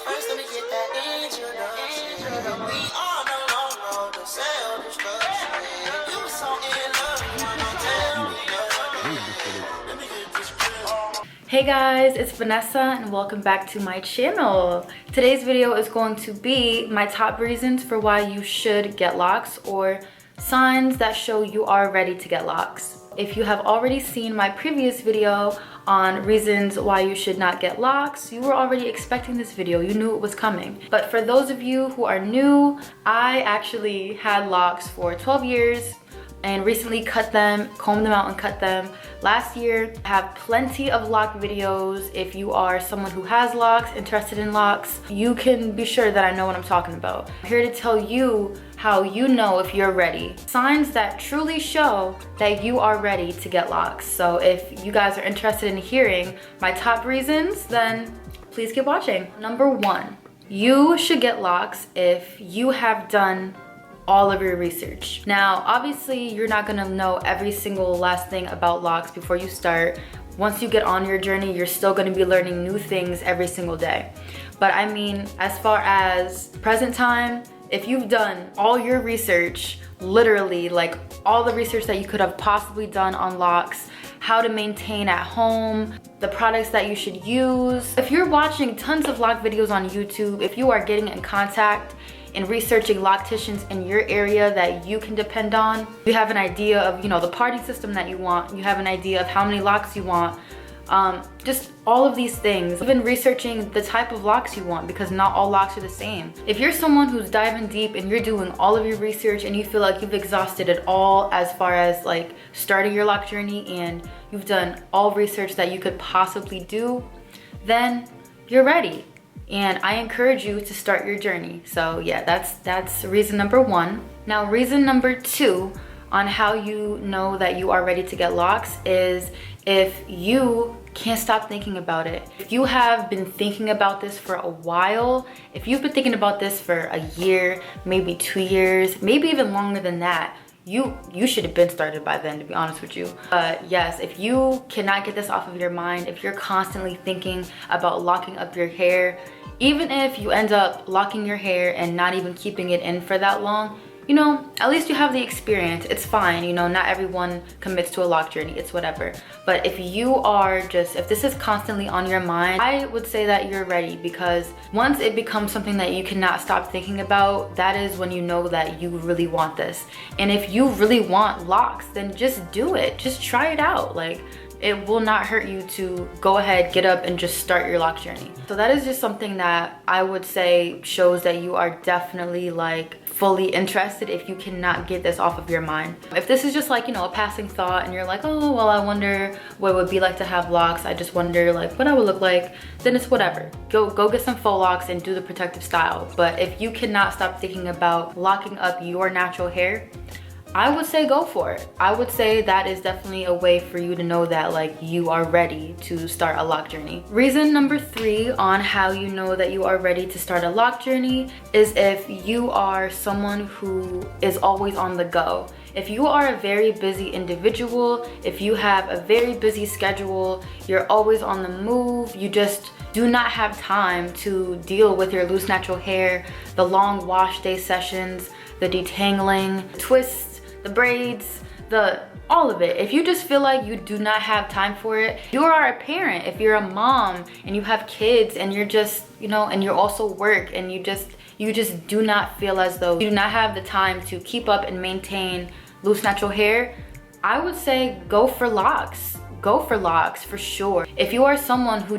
first, let me get that introduction. We on a long road to self-destruction. You was so in love, you wanna tell me nothing. Let me get this real. Hey guys, it's Vanessa and welcome back to my channel. Today's video is going to be my top reasons for why you should get locks, or signs that show you are ready to get locks. If you have already seen my previous video on reasons why you should not get locks, you were already expecting this video. You knew it was coming. But for those of you who are new, I actually had locks for 12 years and recently cut them, combed them out and cut them last year. I have plenty of lock videos. If you are someone who has locks, interested in locks, you can be sure that I know what I'm talking about. I'm here to tell you how you know if you're ready. Signs that truly show that you are ready to get locks. So if you guys are interested in hearing my top reasons, then please keep watching. Number 1, you should get locks if you have done all of your research. Now, obviously, you're not gonna know every single last thing about locks before you start. Once you get on your journey, you're still gonna be learning new things every single day. But I mean, as far as present time, if you've done all your research, literally like all the research that you could have possibly done on locks, how to maintain at home, the products that you should use. If you're watching tons of lock videos on YouTube, if you are getting in contact and researching locticians in your area that you can depend on, you have an idea of, you know, the parting system that you want, you have an idea of how many locks you want, just all of these things, even researching the type of locks you want, because not all locks are the same. If you're someone who's diving deep and you're doing all of your research and you feel like you've exhausted it all as far as like starting your lock journey and you've done all research that you could possibly do, then you're ready. And I encourage you to start your journey. So yeah, that's reason number 1. Now, reason number 2 on how you know that you are ready to get locks is if you can't stop thinking about it. If you have been thinking about this for a while, if you've been thinking about this for a year, maybe 2 years, maybe even longer than that, you should have been started by then, to be honest with you. But yes, if you cannot get this off of your mind, if you're constantly thinking about locking up your hair, even if you end up locking your hair and not even keeping it in for that long, you know, at least you have the experience. It's fine, you know, not everyone commits to a lock journey, it's whatever. But if you are if this is constantly on your mind, I would say that you're ready, because once it becomes something that you cannot stop thinking about, that is when you know that you really want this. And if you really want locks, then just do it, just try it out. Like, it will not hurt you to go ahead, get up and just start your lock journey. So that is just something that I would say shows that you are definitely like fully interested if you cannot get this off of your mind. If this is just like, you know, a passing thought and you're like, oh, well, I wonder what it would be like to have locks, I just wonder like what I would look like, then it's whatever. Go get some faux locks and do the protective style. But if you cannot stop thinking about locking up your natural hair, I would say go for it. I would say that is definitely a way for you to know that like you are ready to start a lock journey. Reason number 3 on how you know that you are ready to start a lock journey is if you are someone who is always on the go. If you are a very busy individual, if you have a very busy schedule, you're always on the move, you just do not have time to deal with your loose natural hair, the long wash day sessions, the detangling, twists, the braids, all of it. If you just feel like you do not have time for it, you are a parent. If you're a mom and you have kids and you're just, you know, and you're also work and you just do not feel as though you do not have the time to keep up and maintain loose natural hair, I would say go for locks. Go for locks for sure. If you are someone who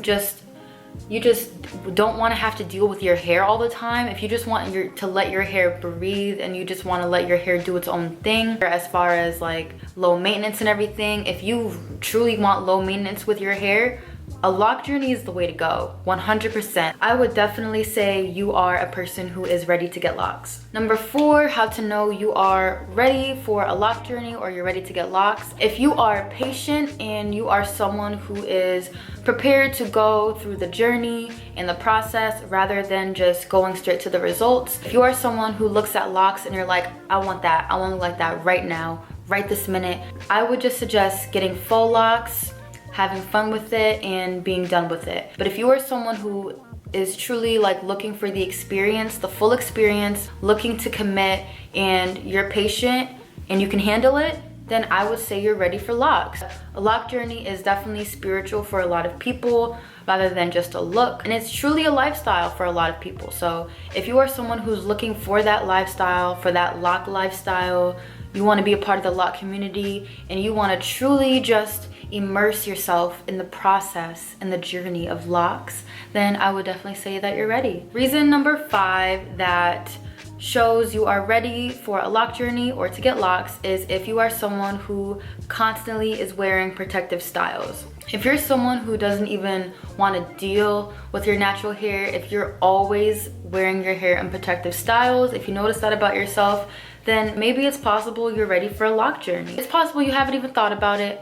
you just don't want to have to deal with your hair all the time, if you just want to let your hair breathe and you just want to let your hair do its own thing as far as like low maintenance and everything, if you truly want low maintenance with your hair, a lock journey is the way to go, 100%. I would definitely say you are a person who is ready to get locks. Number 4, how to know you are ready for a lock journey or you're ready to get locks. If you are patient and you are someone who is prepared to go through the journey and the process rather than just going straight to the results. If you are someone who looks at locks and you're like, I want that, I want to like that right now, right this minute, I would just suggest getting faux locks, having fun with it, and being done with it. But if you are someone who is truly like looking for the experience, the full experience, looking to commit, and you're patient and you can handle it, then I would say you're ready for locks. A lock journey is definitely spiritual for a lot of people rather than just a look. And it's truly a lifestyle for a lot of people. So if you are someone who's looking for that lifestyle, for that lock lifestyle, you want to be a part of the lock community, and you want to truly just immerse yourself in the process and the journey of locks, then I would definitely say that you're ready. Reason number 5 that shows you are ready for a lock journey or to get locks is if you are someone who constantly is wearing protective styles. If you're someone who doesn't even want to deal with your natural hair, if you're always wearing your hair in protective styles, if you notice that about yourself, then maybe it's possible you're ready for a lock journey. It's possible you haven't even thought about it,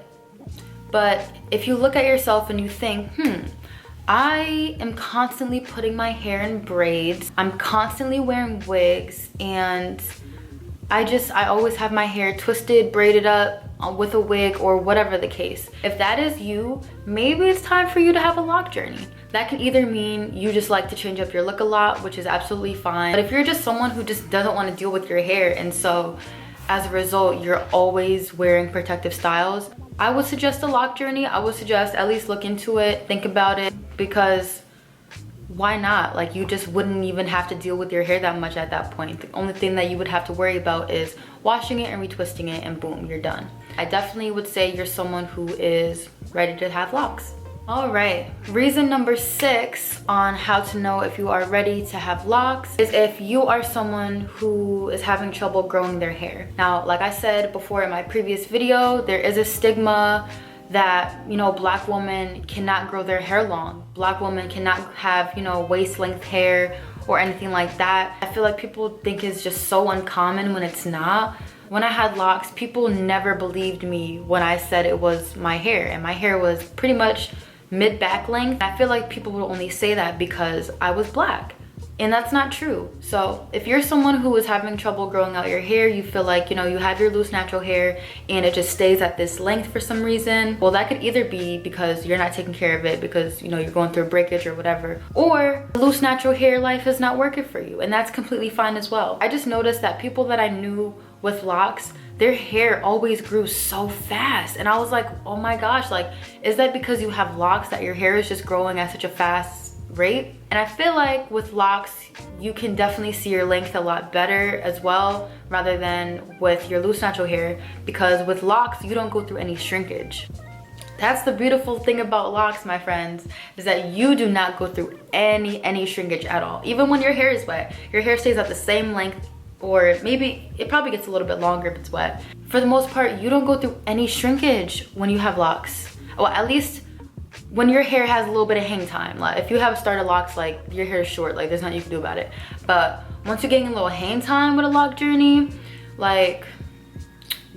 but if you look at yourself and you think, I am constantly putting my hair in braids, I'm constantly wearing wigs, and I always have my hair twisted, braided up with a wig or whatever the case. If that is you, maybe it's time for you to have a lock journey. That can either mean you just like to change up your look a lot, which is absolutely fine. But if you're just someone who just doesn't want to deal with your hair, and so as a result, you're always wearing protective styles, I would suggest a lock journey. I would suggest at least look into it, think about it, because why not? Like, you just wouldn't even have to deal with your hair that much at that point. The only thing that you would have to worry about is washing it and retwisting it, and boom, you're done. I definitely would say you're someone who is ready to have locks. All right, reason number 6 on how to know if you are ready to have locks is if you are someone who is having trouble growing their hair. Now, like I said before in my previous video, there is a stigma that, you know, Black women cannot grow their hair long. Black women cannot have, you know, waist length hair or anything like that. I feel like people think it's just so uncommon when it's not. When I had locks, people never believed me when I said it was my hair, and my hair was pretty much mid back length. I feel like people would only say that because I was Black, and that's not true. So if you're someone who is having trouble growing out your hair, you feel like, you know, you have your loose natural hair and it just stays at this length for some reason, well, that could either be because you're not taking care of it because, you know, you're going through a breakage or whatever, or loose natural hair life is not working for you, and that's completely fine as well. I just noticed that people that I knew with locks, their hair always grew so fast, and I was like, oh my gosh, like, is that because you have locks that your hair is just growing at such a fast rate? And I feel like with locks, you can definitely see your length a lot better as well, rather than with your loose natural hair, because with locks, you don't go through any shrinkage. That's the beautiful thing about locks, my friends, is that you do not go through any shrinkage at all. Even when your hair is wet, your hair stays at the same length, or maybe it probably gets a little bit longer if it's wet. For the most part, you don't go through any shrinkage when you have locks. Well, at least when your hair has a little bit of hang time. Like, if you have started locks, like, your hair is short, like, there's nothing you can do about it. But once you're getting a little hang time with a lock journey, like,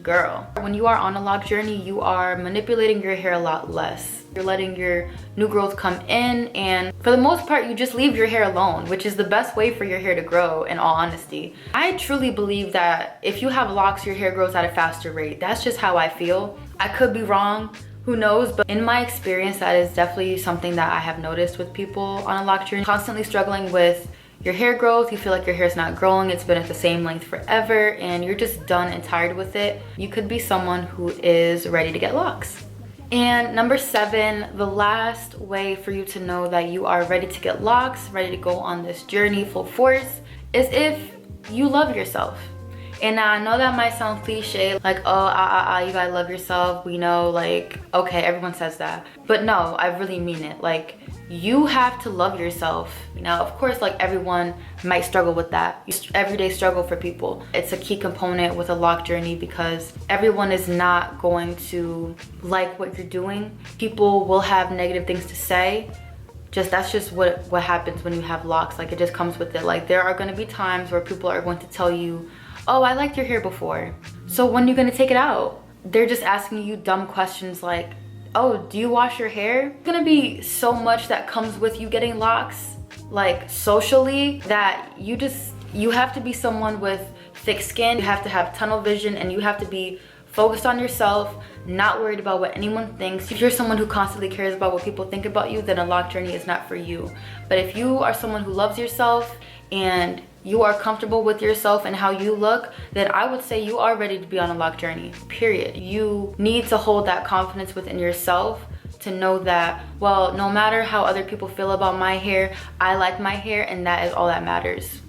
girl, when you are on a lock journey, you are manipulating your hair a lot less. You're letting your new growth come in, and for the most part, you just leave your hair alone, which is the best way for your hair to grow, in all honesty. I truly believe that if you have locks, your hair grows at a faster rate. That's just how I feel. I could be wrong, who knows, but in my experience, that is definitely something that I have noticed with people on a lock journey. Constantly struggling with your hair growth, you feel like your hair is not growing, it's been at the same length forever, and you're just done and tired with it. You could be someone who is ready to get locks. And number 7, the last way for you to know that you are ready to get locks, ready to go on this journey full force, is if you love yourself. And now I know that might sound cliche, like, oh, you gotta love yourself. We know, like, okay, everyone says that. But no, I really mean it. Like, you have to love yourself. Now, of course, like, everyone might struggle with that. Everyday struggle for people. It's a key component with a lock journey because everyone is not going to like what you're doing. People will have negative things to say. That's just what happens when you have locks. Like, it just comes with it. Like, there are gonna be times where people are going to tell you, oh, I liked your hair before, so when are you gonna take it out? They're just asking you dumb questions like, oh, do you wash your hair? There's gonna be so much that comes with you getting locks, like socially, that you have to be someone with thick skin, you have to have tunnel vision, and you have to be focused on yourself, not worried about what anyone thinks. If you're someone who constantly cares about what people think about you, then a lock journey is not for you. But if you are someone who loves yourself and you are comfortable with yourself and how you look, then I would say you are ready to be on a lock journey, period. You need to hold that confidence within yourself to know that, well, no matter how other people feel about my hair, I like my hair, and that is all that matters.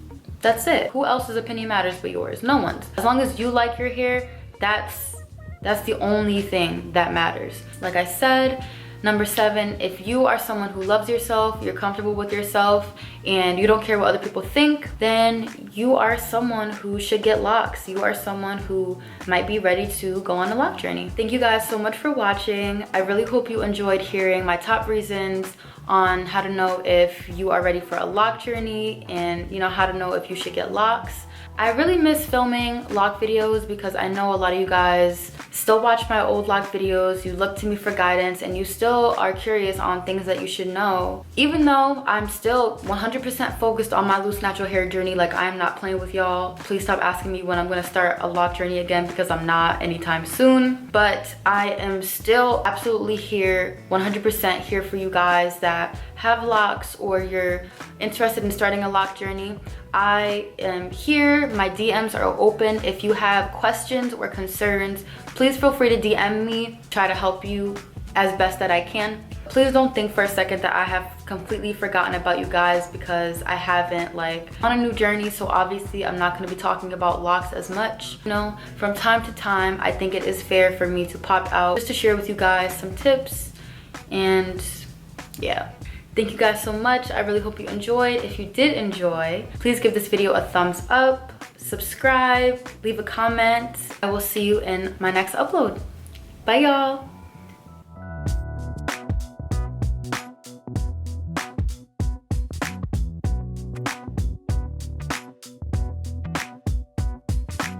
That's it. Who else's opinion matters but yours? No one's. As long as you like your hair, that's the only thing that matters. Like I said, number 7, if you are someone who loves yourself, you're comfortable with yourself, and you don't care what other people think, then you are someone who should get locks. You are someone who might be ready to go on a lock journey. Thank you guys so much for watching. I really hope you enjoyed hearing my top reasons on how to know if you are ready for a lock journey, and how to know if you should get locks. I really miss filming lock videos because I know a lot of you guys still watch my old lock videos. You look to me for guidance and you still are curious on things that you should know. Even though I'm still 100% focused on my loose natural hair journey, like I am not playing with y'all. Please stop asking me when I'm gonna start a lock journey again, because I'm not anytime soon. But I am still absolutely here, 100% here for you guys that have locks or you're interested in starting a lock journey. I am here. My DMs are open. If you have questions or concerns, please feel free to DM me. Try to help you as best that I can. Please don't think for a second that I have completely forgotten about you guys, because I haven't. On a new journey, so obviously I'm not going to be talking about locks as much. From time to time, I think it is fair for me to pop out just to share with you guys some tips. And yeah. Thank you guys so much. I really hope you enjoyed. If you did enjoy, please give this video a thumbs up, subscribe, leave a comment. I will see you in my next upload. Bye, y'all.